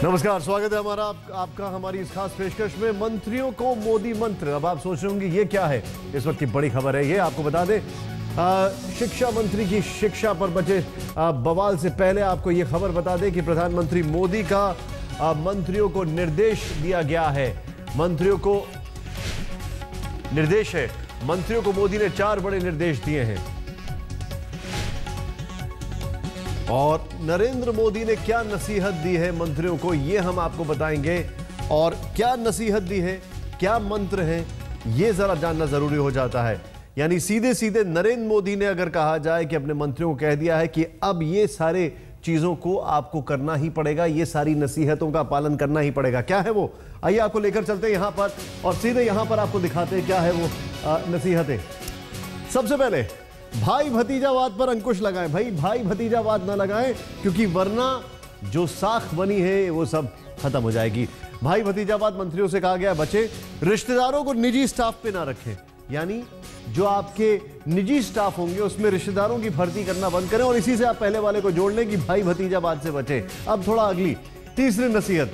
नमस्कार, स्वागत है हमारा आपका हमारी इस खास पेशकश में। मंत्रियों को मोदी मंत्र। अब आप सोच रहे होंगे ये क्या है। इस वक्त की बड़ी खबर है ये, आपको बता दें शिक्षा मंत्री की शिक्षा पर बचे बवाल से पहले आपको ये खबर बता दें कि प्रधानमंत्री मोदी का मंत्रियों को निर्देश दिया गया है। मंत्रियों को निर्देश है, मंत्रियों को मोदी ने 4 बड़े निर्देश दिए हैं। और नरेंद्र मोदी ने क्या नसीहत दी है मंत्रियों को, ये हम आपको बताएंगे। और क्या नसीहत दी है, क्या मंत्र हैं, ये जरा जानना जरूरी हो जाता है। यानी सीधे सीधे नरेंद्र मोदी ने अगर कहा जाए कि अपने मंत्रियों को कह दिया है कि अब ये सारे चीजों को आपको करना ही पड़ेगा, ये सारी नसीहतों का पालन करना ही पड़ेगा। क्या है वो, आइए आपको लेकर चलते हैं यहां पर और सीधे यहां पर आपको दिखाते हैं क्या है वो नसीहतें। सबसे पहले भाई भतीजावाद पर अंकुश लगाएं। भाई भतीजावाद ना लगाएं, क्योंकि वरना जो साख बनी है वो सब खत्म हो जाएगी। भाई भतीजावाद मंत्रियों से कहा गया बचे। रिश्तेदारों को निजी स्टाफ पे ना रखें, यानी जो आपके निजी स्टाफ होंगे उसमें रिश्तेदारों की भर्ती करना बंद करें और इसी से आप पहले वाले को जोड़ लें कि भाई भतीजावाद से बचे। अब थोड़ा अगली तीसरी नसीहत,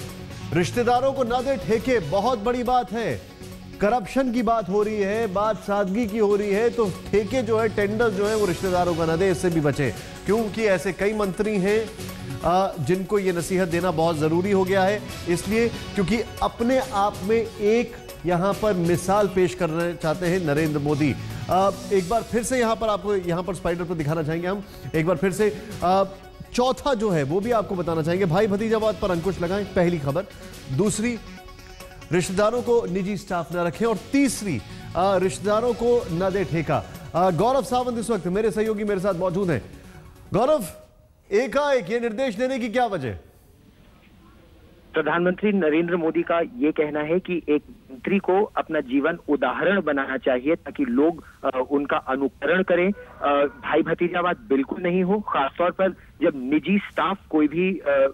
रिश्तेदारों को ना दे ठेके। बहुत बड़ी बात है, करप्शन की बात हो रही है, बात सादगी की हो रही है, तो ठेके जो है, टेंडर जो है वो रिश्तेदारों का ना दे, इससे भी बचे। क्योंकि ऐसे कई मंत्री हैं जिनको ये नसीहत देना बहुत जरूरी हो गया है। इसलिए क्योंकि अपने आप में एक यहां पर मिसाल पेश करना चाहते हैं नरेंद्र मोदी। एक बार फिर से यहां पर आपको यहां पर स्पाइडर पर दिखाना चाहेंगे हम एक बार फिर से। चौथा जो है वो भी आपको बताना चाहेंगे, भाई भतीजावाद पर अंकुश लगाएं, पहली खबर। दूसरी, रिश्तेदारों को निजी स्टाफ न रखें। और तीसरी, रिश्तेदारों को न दे ठेका। गौरव सावंत इस वक्त मेरे सहयोगी मेरे साथ मौजूद हैं। गौरव, एकाएक ये निर्देश देने की क्या वजह? प्रधानमंत्री नरेंद्र मोदी का ये कहना है कि एक मंत्री को अपना जीवन उदाहरण बनाना चाहिए ताकि लोग उनका अनुकरण करें। भाई भतीजावाद बिल्कुल नहीं हो, खासतौर पर जब निजी स्टाफ कोई भी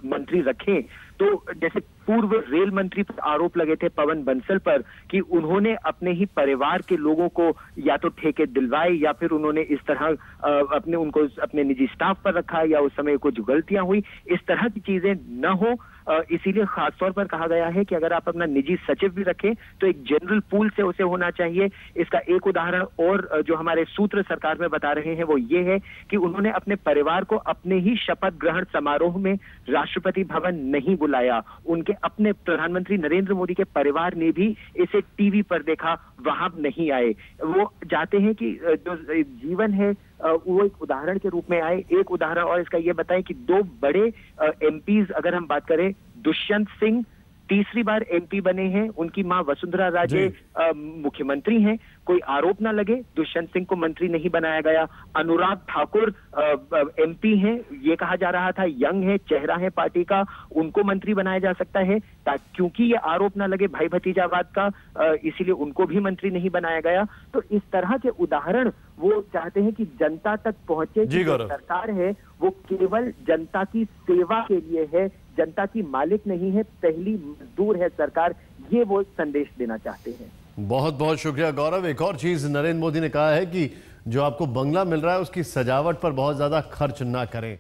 मंत्री रखें। तो जैसे पूर्व रेल मंत्री पर आरोप लगे थे पवन बंसल पर कि उन्होंने अपने ही परिवार के लोगों को या तो ठेके दिलवाए या फिर उन्होंने इस तरह उनको अपने निजी स्टाफ पर रखा या उस समय कुछ गलतियां हुई, इस तरह की चीजें न हो। इसीलिए खासतौर पर कहा गया है कि अगर आप अपना निजी सचिव भी रखें तो एक जनरल पूल से उसे होना चाहिए। इसका एक उदाहरण और जो हमारे सूत्र सरकार में बता रहे हैं वो ये है कि उन्होंने अपने परिवार को अपने ही शपथ ग्रहण समारोह में राष्ट्रपति भवन नहीं बुलाया। उनके अपने प्रधानमंत्री नरेंद्र मोदी के परिवार ने भी इसे टीवी पर देखा, वहां नहीं आए। वो चाहते हैं कि जो जीवन है वो एक उदाहरण के रूप में आए। एक उदाहरण और इसका ये बताएं कि 2 बड़े एमपीज अगर हम बात करें, दुष्यंत सिंह तीसरी बार एमपी बने हैं, उनकी मां वसुंधरा राजे मुख्यमंत्री हैं। कोई आरोप ना लगे, दुष्यंत सिंह को मंत्री नहीं बनाया गया। अनुराग ठाकुर एमपी हैं, ये कहा जा रहा था यंग है, चेहरा है पार्टी का, उनको मंत्री बनाया जा सकता है। क्योंकि ये आरोप ना लगे भाई भतीजावाद का, इसीलिए उनको भी मंत्री नहीं बनाया गया। तो इस तरह के उदाहरण वो चाहते हैं कि जनता तक पहुंचे कि जो सरकार है वो केवल जनता की सेवा के लिए है, जनता की मालिक नहीं है, पहली मजदूर है सरकार। ये वो संदेश देना चाहते हैं। बहुत बहुत शुक्रिया गौरव। एक और चीज नरेंद्र मोदी ने कहा है कि जो आपको बंगला मिल रहा है उसकी सजावट पर बहुत ज्यादा खर्च ना करें।